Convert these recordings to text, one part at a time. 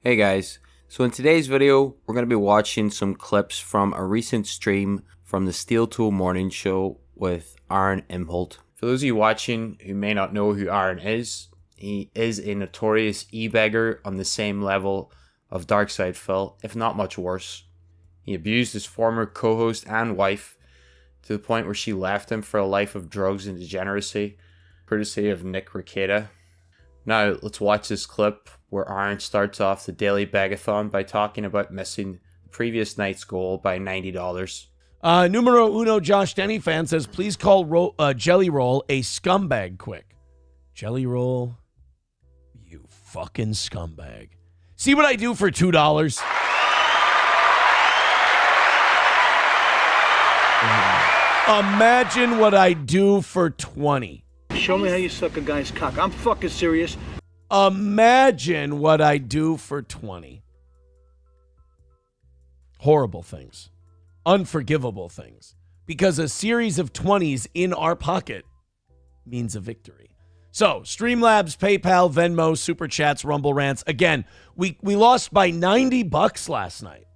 Hey guys, so in today's video, we're going to be watching some clips from a recent stream from the Steel Tool Morning Show with Aaron Imholte. For those of you watching who may not know who Aaron is, he is a notorious e-beggar on the same level of Darkside Phil, if not much worse. He abused his former co-host and wife to the point where she left him for a life of drugs and degeneracy, courtesy of Nick Rekieta. Now, let's watch this clip where Aaron starts off the daily bagathon by talking about missing the previous night's goal by $90. Numero uno Josh Denny fan says, please call Jelly Roll a scumbag quick. Jelly Roll, you fucking scumbag. See what I do for $2? Imagine what I do for 20. Show me how you suck a guy's cock. I'm fucking serious. Imagine what I do for 20. Horrible things. Unforgivable things. Because a series of 20s in our pocket means a victory. So, Streamlabs, PayPal, Venmo, Super Chats, Rumble Rants. Again, we lost by $90 last night.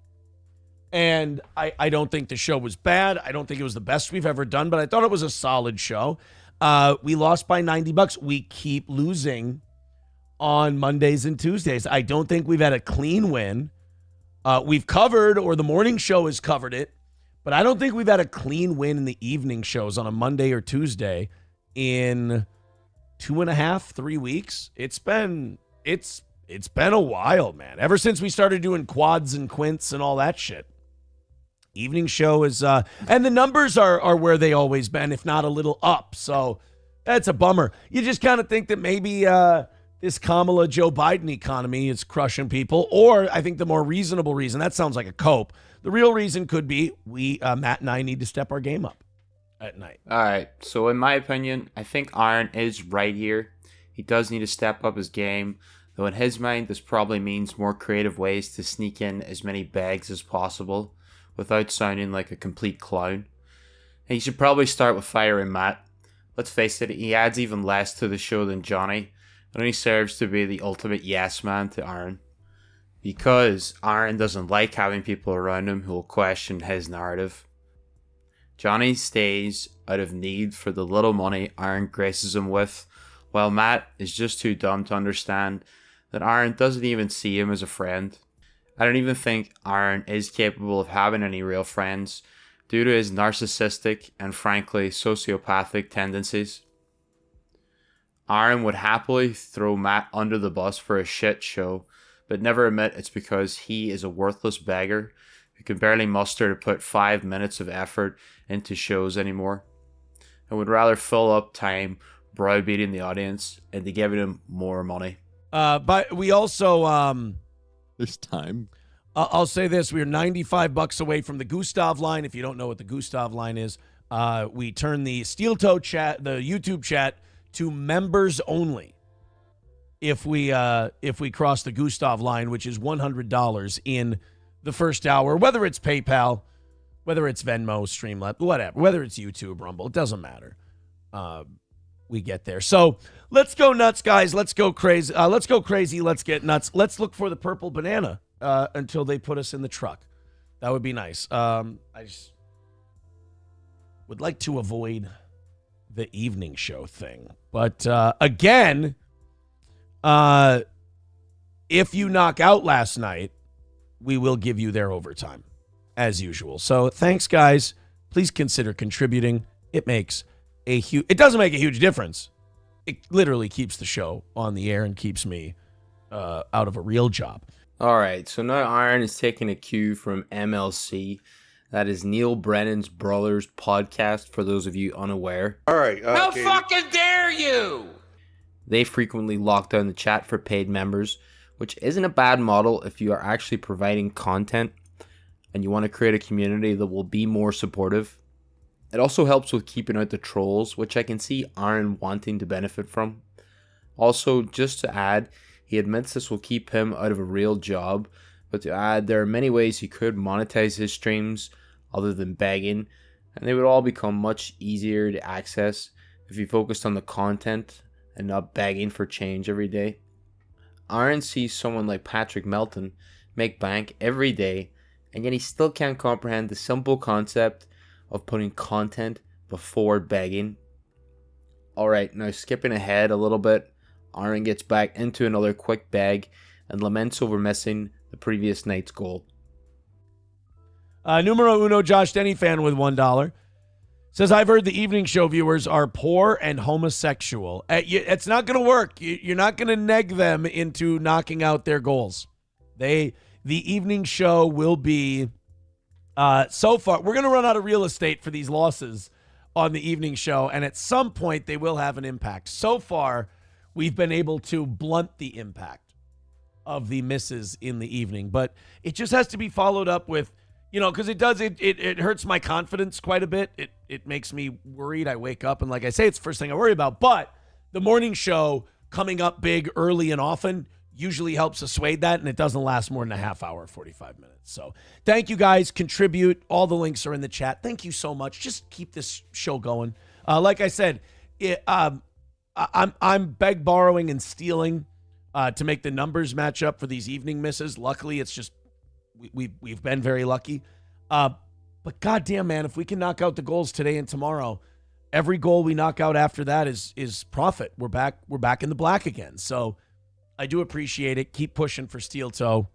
And I don't think the show was bad. I don't think it was the best we've ever done, but I thought it was a solid show. We lost by $90. We keep losing on Mondays and Tuesdays. I don't think we've had a clean win. We've covered, or the morning show has covered it, but I don't think we've had a clean win in the evening shows on a Monday or Tuesday in 2.5, 3 weeks. It's been a while, man. Ever since we started doing quads and quints and all that shit. Evening show is, and the numbers are where they always been, if not a little up. So that's a bummer. You just kind of think that maybe this Kamala Joe Biden economy is crushing people, or I think the more reasonable reason, that sounds like a cope. The real reason could be Matt and I need to step our game up at night. All right, so in my opinion, I think Aaron is right here. He does need to step up his game, though in his mind, this probably means more creative ways to sneak in as many bags as possible without sounding like a complete clown. And he should probably start with firing Matt. Let's face it, he adds even less to the show than Johnny, and only serves to be the ultimate yes man to Aaron. Because Aaron doesn't like having people around him who will question his narrative. Johnny stays out of need for the little money Aaron graces him with, while Matt is just too dumb to understand that Aaron doesn't even see him as a friend. I don't even think Aaron is capable of having any real friends due to his narcissistic and frankly sociopathic tendencies. Aaron would happily throw Matt under the bus for a shit show, but never admit it's because he is a worthless beggar who can barely muster to put 5 minutes of effort into shows anymore, and would rather fill up time browbeating the audience and to giving him more money. But we also... There's time. I'll say this. We're $95 away from the Gustav line. If you don't know what the Gustav line is, we turn the Steel Toe chat, the YouTube chat, to members only. If we cross the Gustav line, which is $100 in the first hour, whether it's PayPal, whether it's Venmo, Streamlabs, whatever, whether it's YouTube, Rumble, it doesn't matter. We get there. So let's go nuts, guys. Let's go crazy. Let's go crazy. Let's get nuts. Let's look for the purple banana until they put us in the truck. That would be nice. I just would like to avoid the evening show thing. But again, if you knock out last night, we will give you their overtime as usual. So thanks, guys. Please consider contributing. It doesn't make a huge difference. It literally keeps the show on the air and keeps me out of a real job. All right, so now Aaron is taking a cue from MLC. That is Neil Brennan's Brothers podcast, for those of you unaware. All right. How fucking dare you! They frequently lock down the chat for paid members, which isn't a bad model if you are actually providing content and you want to create a community that will be more supportive. It also helps with keeping out the trolls, which I can see Aaron wanting to benefit from. Also, just to add, he admits this will keep him out of a real job, but to add, there are many ways he could monetize his streams other than begging, and they would all become much easier to access if he focused on the content and not begging for change every day. Aaron sees someone like Patrick Melton make bank every day, and yet he still can't comprehend the simple concept of putting content before begging. Alright, now skipping ahead a little bit, Aaron gets back into another quick bag and laments over missing the previous night's goal. Numero uno, Josh Denny fan with $1. Says, I've heard the evening show viewers are poor and homosexual. It's not going to work. You're not going to neg them into knocking out their goals. The evening show will be, so far, we're going to run out of real estate for these losses on the evening show, and at some point they will have an impact. So far, we've been able to blunt the impact of the misses in the evening, but it just has to be followed up with, because it hurts my confidence quite a bit. It makes me worried. I wake up and, like I say, it's the first thing I worry about. But the morning show coming up big, early, and often usually helps assuade that, and it doesn't last more than a half hour, 45 minutes. So thank you guys. Contribute. All the links are in the chat. Thank you so much. Just keep this show going. Like I said, I'm beg, borrowing, and stealing to make the numbers match up for these evening misses. Luckily, it's just we've been very lucky. But goddamn, man, if we can knock out the goals today and tomorrow, every goal we knock out after that is profit. We're back in the black again. So I do appreciate it. Keep pushing for Steel Toe.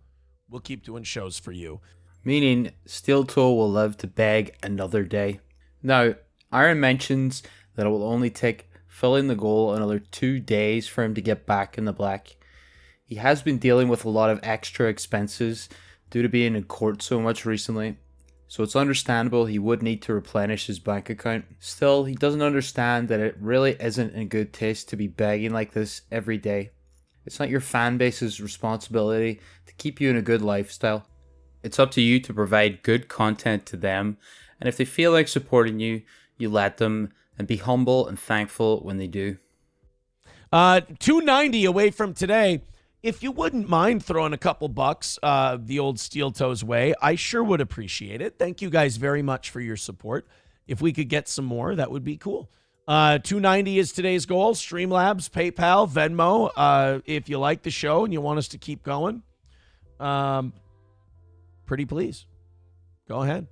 We'll keep doing shows for you. Meaning Steel Toe will live to beg another day. Now, Aaron mentions that it will only take filling the goal another 2 days for him to get back in the black. He has been dealing with a lot of extra expenses due to being in court so much recently, so it's understandable he would need to replenish his bank account. Still, he doesn't understand that it really isn't in good taste to be begging like this every day. It's not your fan base's responsibility to keep you in a good lifestyle. It's up to you to provide good content to them, and if they feel like supporting you, you let them, and be humble and thankful when they do. 290 away from today. If you wouldn't mind throwing a couple bucks the old Steel Toes way, I sure would appreciate it. Thank you guys very much for your support. If we could get some more, that would be cool. 290 is today's goal. Streamlabs, PayPal, Venmo. If you like the show and you want us to keep going, pretty please. Go ahead.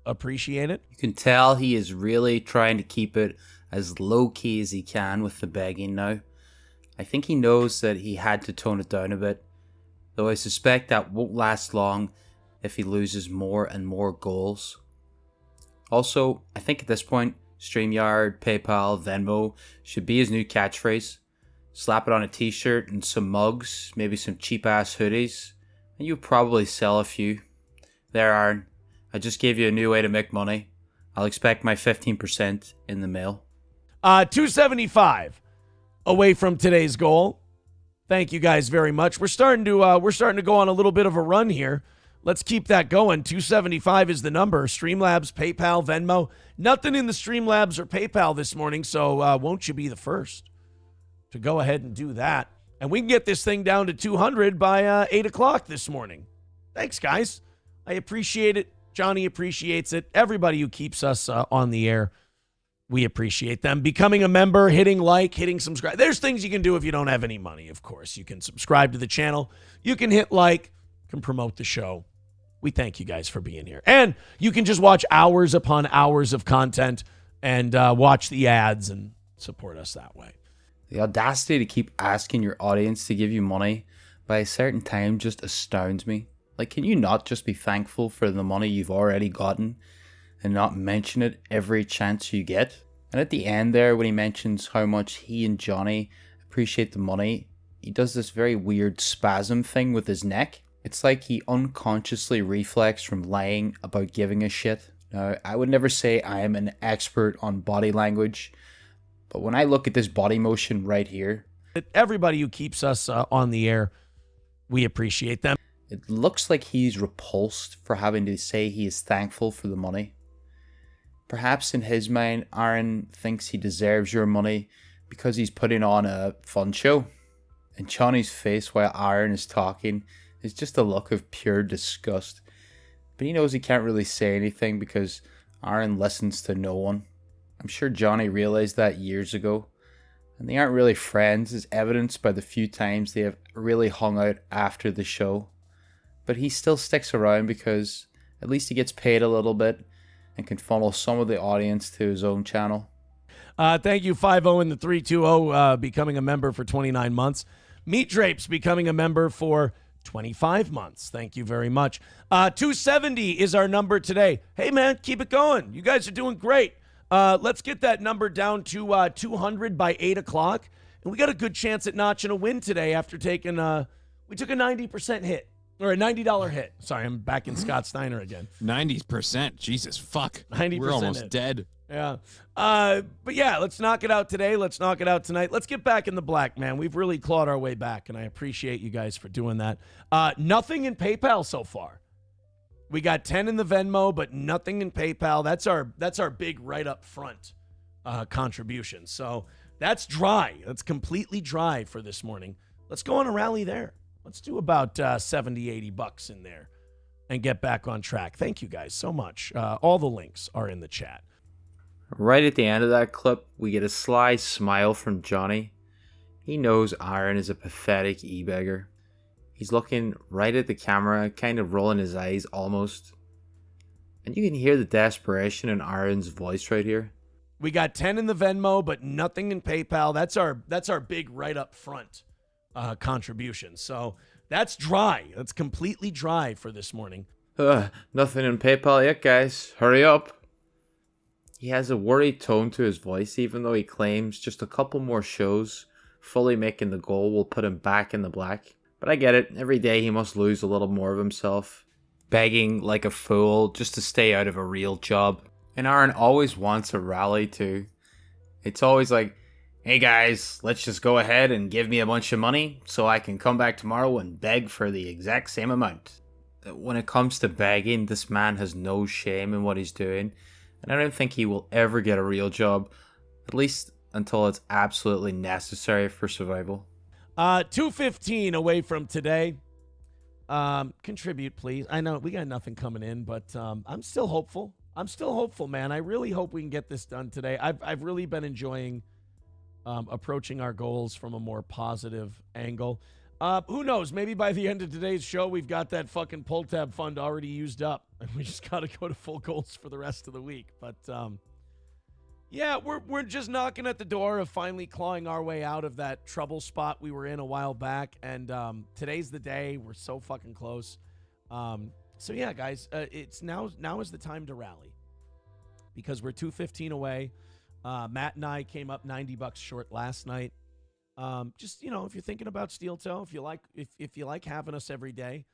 Appreciate it. You can tell he is really trying to keep it as low-key as he can with the begging now. I think he knows that he had to tone it down a bit, though I suspect that won't last long if he loses more and more goals. Also, I think at this point, StreamYard, PayPal, Venmo should be his new catchphrase. Slap it on a t-shirt and some mugs, maybe some cheap-ass hoodies, and you'll probably sell a few. There, Aaron. I just gave you a new way to make money. I'll expect my 15% in the mail. 275 away from today's goal. Thank you guys very much. We're starting to go on a little bit of a run here. Let's keep that going. 275 is the number. Streamlabs, PayPal, Venmo. Nothing in the Streamlabs or PayPal this morning, so won't you be the first to go ahead and do that? And we can get this thing down to 200 by 8 o'clock this morning. Thanks, guys. I appreciate it. Johnny appreciates it. Everybody who keeps us on the air, we appreciate them. Becoming a member, hitting like, hitting subscribe. There's things you can do if you don't have any money, of course. You can subscribe to the channel. You can hit like, can promote the show. We thank you guys for being here. And you can just watch hours upon hours of content and watch the ads and support us that way. The audacity to keep asking your audience to give you money by a certain time just astounds me. Like, can you not just be thankful for the money you've already gotten and not mention it every chance you get? And at the end there, when he mentions how much he and Johnny appreciate the money, he does this very weird spasm thing with his neck. It's like he unconsciously reflexed from lying about giving a shit. Now, I would never say I am an expert on body language, but when I look at this body motion right here, everybody who keeps us on the air, we appreciate them. It looks like he's repulsed for having to say he is thankful for the money. Perhaps in his mind, Aaron thinks he deserves your money because he's putting on a fun show. And Johnny's face while Aaron is talking is just a look of pure disgust. But he knows he can't really say anything because Aaron listens to no one. I'm sure Johnny realized that years ago. And they aren't really friends, as evidenced by the few times they have really hung out after the show. But he still sticks around because at least he gets paid a little bit and can funnel some of the audience to his own channel. Thank you, 50 in the 320, becoming a member for 29 months. Meat Drapes becoming a member for 25 months. Thank you very much. 270 is our number today. Hey, man, keep it going. You guys are doing great. Let's get that number down to 200 by 8 o'clock. And we got a good chance at notching a win today after taking we took a 90% hit. Or a $90 hit. Sorry, I'm back in Scott Steiner again. 90%. Jesus, fuck. 90% We're almost hit. dead. Yeah. But yeah, let's knock it out today. Let's knock it out tonight. Let's get back in the black, man. We've really clawed our way back, and I appreciate you guys for doing that. Nothing in PayPal so far. We got 10 in the Venmo, but nothing in PayPal. That's our big right up front contribution. So that's dry. That's completely dry for this morning. Let's go on a rally there. Let's do about 70, 80 bucks in there and get back on track. Thank you guys so much. All the links are in the chat. Right at the end of that clip, we get a sly smile from Johnny. He knows Aaron is a pathetic e-beggar. He's looking right at the camera, kind of rolling his eyes almost. And you can hear the desperation in Aaron's voice right here. We got 10 in the Venmo, but nothing in PayPal. That's our big right up front contribution. So that's dry. That's completely dry for this morning. Nothing in PayPal yet, guys. Hurry up. He has a worried tone to his voice, even though he claims just a couple more shows, fully making the goal, will put him back in the black. But I get it. Every day he must lose a little more of himself, begging like a fool just to stay out of a real job. And Aaron always wants a rally too. It's always like, hey guys, let's just go ahead and give me a bunch of money so I can come back tomorrow and beg for the exact same amount. When it comes to begging, this man has no shame in what he's doing. And I don't think he will ever get a real job, at least until it's absolutely necessary for survival. 2:15 away from today. Contribute, please. I know we got nothing coming in, but I'm still hopeful. I'm still hopeful, man. I really hope we can get this done today. I've really been enjoying approaching our goals from a more positive angle. Who knows? Maybe by the end of today's show, we've got that fucking pull tab fund already used up, and we just got to go to full goals for the rest of the week. But yeah, we're just knocking at the door of finally clawing our way out of that trouble spot we were in a while back, and today's the day. We're so fucking close. So yeah, guys, it's now is the time to rally because we're 2:15 away. Matt and I came up $90 short last night. Just, you know, if you're thinking about Steel Toe, if you like having us every day,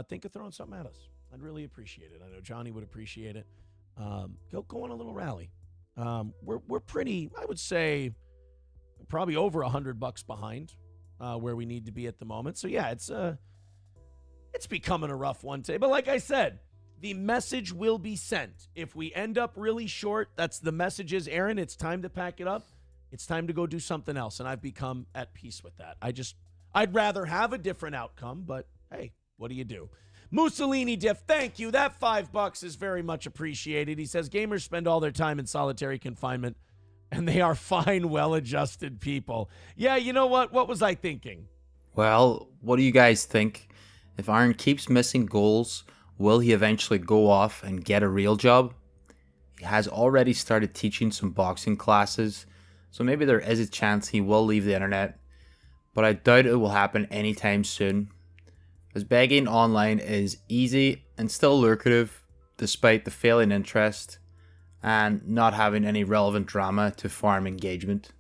think of throwing something at us. I'd really appreciate it. I know Johnny would appreciate it. Go on a little rally. We're pretty, I would say, probably over $100 behind where we need to be at the moment. So yeah, it's becoming a rough one today. But like I said, the message will be sent. If we end up really short, that's the message is, Aaron, it's time to pack it up. It's time to go do something else. And I've become at peace with that. I'd rather have a different outcome, but hey, what do you do? Mussolini Diff, thank you. That $5 is very much appreciated. He says gamers spend all their time in solitary confinement and they are fine, well-adjusted people. Yeah, you know what? What was I thinking? Well, what do you guys think? If Aaron keeps missing goals, will he eventually go off and get a real job? He has already started teaching some boxing classes, so maybe there is a chance he will leave the internet, but I doubt it will happen anytime soon, as begging online is easy and still lucrative despite the failing interest and not having any relevant drama to farm engagement.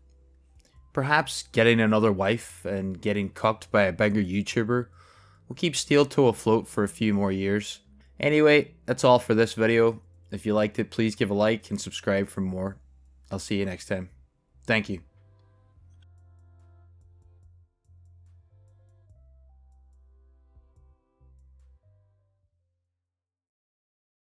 Perhaps getting another wife and getting cucked by a bigger YouTuber will keep Steel Toe afloat for a few more years. Anyway, that's all for this video. If you liked it, please give a like and subscribe for more. I'll see you next time. Thank you.